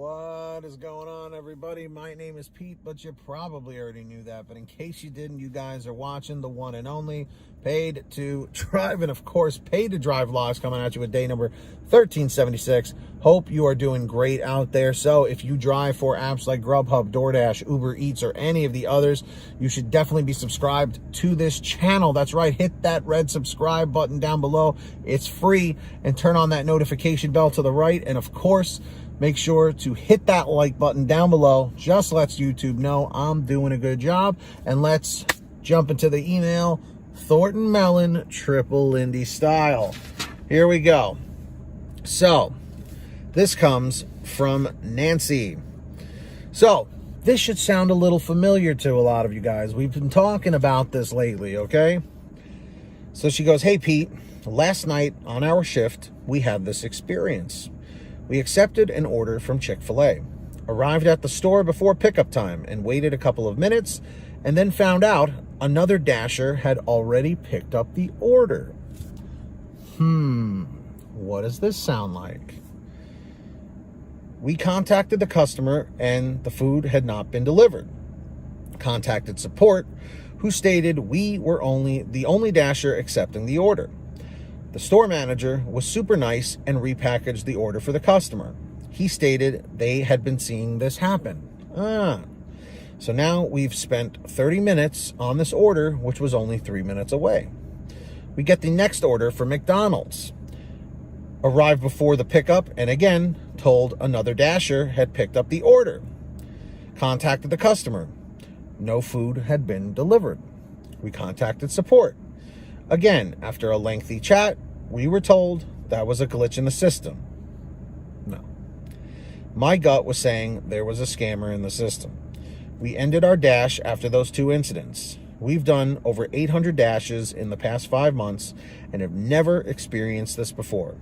What is going on, everybody? My name is Pete, but you probably already knew that. But in case you didn't, you guys are watching the one and only Paid to Drive, and of course, Paid to Drive vlogs coming at you with day number 1376. Hope you are doing great out there. So if you drive for apps like GrubHub, Doordash, Uber Eats, or any of the others, you should definitely be subscribed to this channel. That's right, hit that red subscribe button down below. It's free, and turn on that notification bell to the right. And of course, make sure to hit that like button down below. Just lets YouTube know I'm doing a good job. And let's jump into the email. Thornton Melon, Triple Lindy style. Here we go. So, this comes from Nancy. So, this should sound a little familiar to a lot of you guys. We've been talking about this lately, okay? So she goes, "Hey Pete, last night on our shift, we had this experience. We accepted an order from Chick-fil-A, arrived at the store before pickup time and waited a couple of minutes, and then found out another Dasher had already picked up the order. What does this sound like? We contacted the customer and the food had not been delivered. Contacted support, who stated we were the only Dasher accepting the order. The store manager was super nice and repackaged the order for the customer. He stated they had been seeing this happen. So now we've spent 30 minutes on this order, which was only 3 minutes away. We get the next order from McDonald's. Arrived before the pickup and again told another Dasher had picked up the order. Contacted the customer. No food had been delivered. We contacted support. Again, after a lengthy chat, we were told that was a glitch in the system. No. My gut was saying there was a scammer in the system. We ended our dash after those two incidents. We've done over 800 dashes in the past 5 months and have never experienced this before.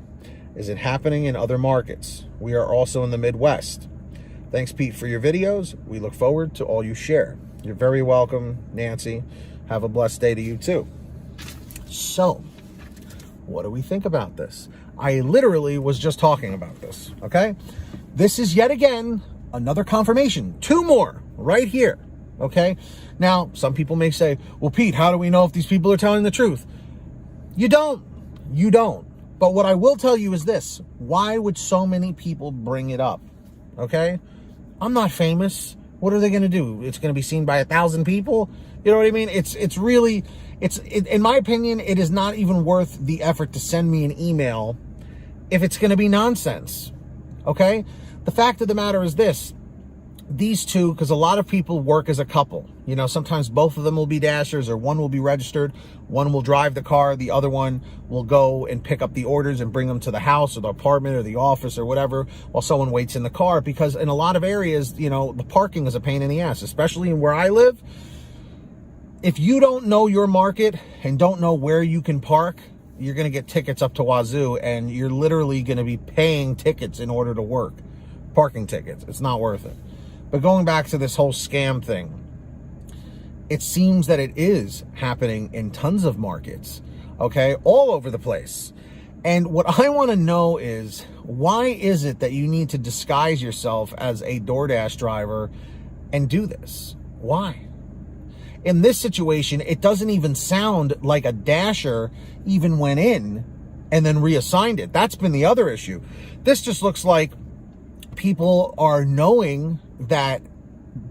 Is it happening in other markets? We are also in the Midwest. Thanks, Pete, for your videos. We look forward to all you share. You're very welcome, Nancy. Have a blessed day to you, too." So, what do we think about this? I literally was just talking about this, okay? This is yet again another confirmation. 2 more right here, okay? Now, some people may say, "Well, Pete, how do we know if these people are telling the truth?" You don't. You don't. But what I will tell you is this. Why would so many people bring it up, okay? I'm not famous. What are they going to do? It's going to be seen by 1,000 people? You know what I mean? It's really... in my opinion, it is not even worth the effort to send me an email if it's going to be nonsense, okay? The fact of the matter is this. These two, because a lot of people work as a couple. You know, sometimes both of them will be Dashers, or one will be registered. One will drive the car. The other one will go and pick up the orders and bring them to the house or the apartment or the office or whatever while someone waits in the car. Because in a lot of areas, you know, the parking is a pain in the ass, especially in where I live. If you don't know your market and don't know where you can park, you're going to get tickets up to wazoo, and you're literally going to be paying tickets in order to work. Parking tickets. It's not worth it. But going back to this whole scam thing, it seems that it is happening in tons of markets, okay? All over the place. And what I want to know is, why is it that you need to disguise yourself as a Doordash driver and do this? Why? In this situation, it doesn't even sound like a Dasher even went in and then reassigned it. That's been the other issue. This just looks like people are knowing that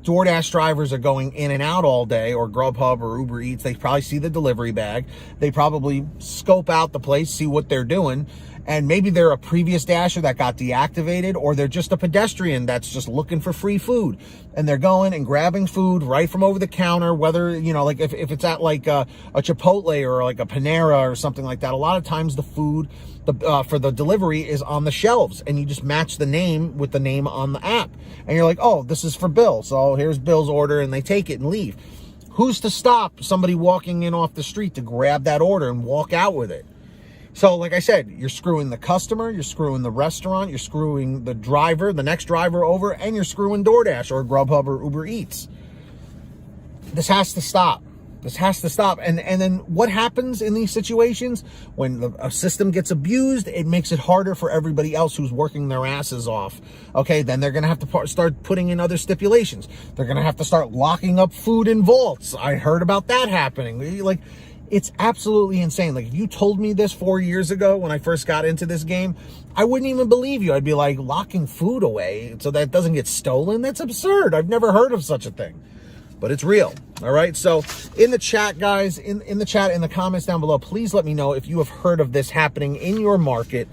DoorDash drivers are going in and out all day, or GrubHub or Uber Eats. They probably see the delivery bag. They probably scope out the place, see what they're doing. And maybe they're a previous Dasher that got deactivated, or they're just a pedestrian that's just looking for free food. And they're going and grabbing food right from over the counter, whether, you know, like if it's at like a Chipotle or like a Panera or something like that. A lot of times the food for the delivery is on the shelves, and you just match the name with the name on the app. And you're like, "Oh, this is for Bill. So here's Bill's order," and they take it and leave. Who's to stop somebody walking in off the street to grab that order and walk out with it? So, like I said, you're screwing the customer, you're screwing the restaurant, you're screwing the driver, the next driver over, and you're screwing DoorDash or GrubHub or Uber Eats. This has to stop. This has to stop. And then what happens in these situations when a system gets abused? It makes it harder for everybody else who's working their asses off. Okay, then they're going to have to start putting in other stipulations. They're going to have to start locking up food in vaults. I heard about that happening. Like, it's absolutely insane. Like, if you told me this 4 years ago when I first got into this game, I wouldn't even believe you. I'd be like, locking food away so that it doesn't get stolen? That's absurd. I've never heard of such a thing. But it's real. All right. So in the chat, guys, in the chat, in the comments down below, please let me know if you have heard of this happening in your market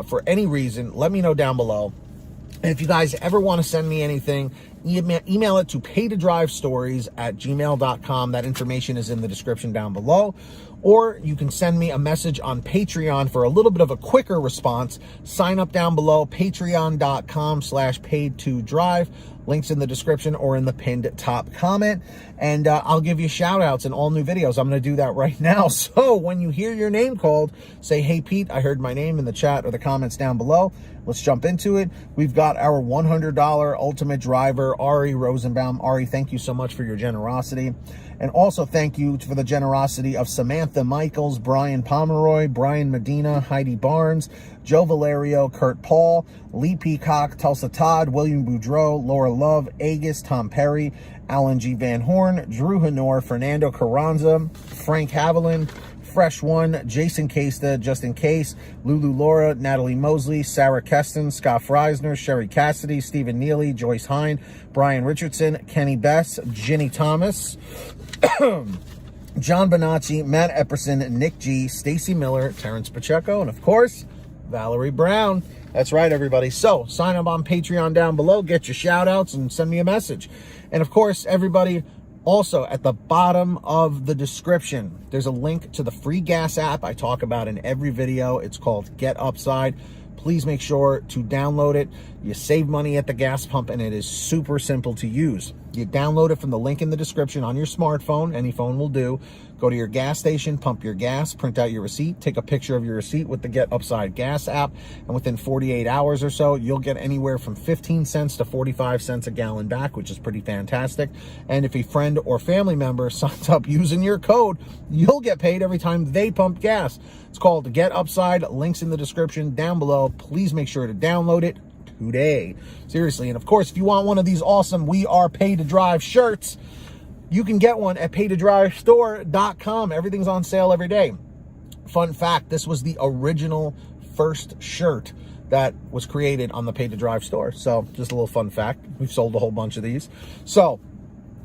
for any reason. Let me know down below. And if you guys ever want to send me anything, email it to paytodrivestories@gmail.com. That information is in the description down below. Or you can send me a message on Patreon for a little bit of a quicker response. Sign up down below, patreon.com/paid2drive. Links in the description or in the pinned top comment. And I'll give you shout outs in all new videos. I'm going to do that right now. So when you hear your name called, say, hey, Pete, I heard my name in the chat or the comments down below. Let's jump into it. We've got our $100 ultimate driver, Ari Rosenbaum. Ari, thank you so much for your generosity. And also thank you for the generosity of Samantha Michaels, Brian Pomeroy, Brian Medina, Heidi Barnes, Joe Valerio, Kurt Paul, Lee Peacock, Tulsa Todd, William Boudreau, Laura Love, Agus, Tom Perry, Alan G. Van Horn, Drew Hanor, Fernando Carranza, Frank Haviland, Fresh One, Jason Casta, Justin Case, Lulu Laura, Natalie Mosley, Sarah Keston, Scott Freisner, Sherry Cassidy, Stephen Neely, Joyce Hine, Brian Richardson, Kenny Bess, Ginny Thomas, John Bonacci, Matt Epperson, Nick G, Stacy Miller, Terrence Pacheco, and of course, Valerie Brown. That's right, everybody. So sign up on Patreon down below, get your shout outs, and send me a message. And of course, everybody, also at the bottom of the description, there's a link to the free gas app I talk about in every video. It's called Get Upside. Please make sure to download it. You save money at the gas pump, and it is super simple to use. You download it from the link in the description on your smartphone. Any phone will do. Go to your gas station, pump your gas, print out your receipt, take a picture of your receipt with the Get Upside gas app, and within 48 hours or so, you'll get anywhere from 15 cents to 45 cents a gallon back, which is pretty fantastic. And if a friend or family member signs up using your code, you'll get paid every time they pump gas. It's called Get Upside. Links in the description down below. Please make sure to download it today. Seriously. And of course, if you want one of these awesome We Are Pay to Drive shirts, you can get one at paytodrivestore.com. Everything's on sale every day. Fun fact, this was the original first shirt that was created on the Pay to Drive store. So just a little fun fact. We've sold a whole bunch of these. So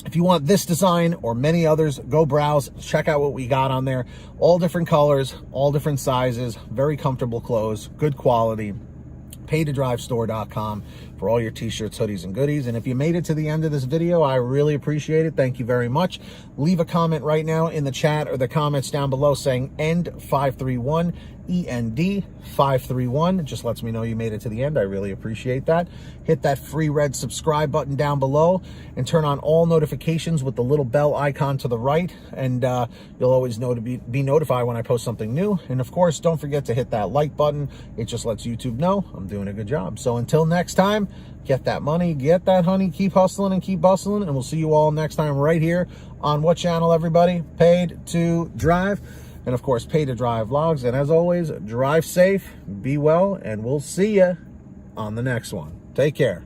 if you want this design or many others, go browse, check out what we got on there. All different colors, all different sizes, very comfortable clothes, good quality. paytodrivestore.com for all your t-shirts, hoodies, and goodies. And if you made it to the end of this video, I really appreciate it. Thank you very much. Leave a comment right now in the chat or the comments down below saying END531, END531. It just lets me know you made it to the end. I really appreciate that. Hit that free red subscribe button down below and turn on all notifications with the little bell icon to the right. And you'll always know to be notified when I post something new. And of course, don't forget to hit that like button. It just lets YouTube know I'm doing a good job. So until next time, get that money, get that honey, keep hustling and keep bustling. And we'll see you all next time right here on what channel, everybody? Paid to Drive. And of course, Pay to Drive vlogs. And as always, drive safe, be well, and we'll see you on the next one. Take care.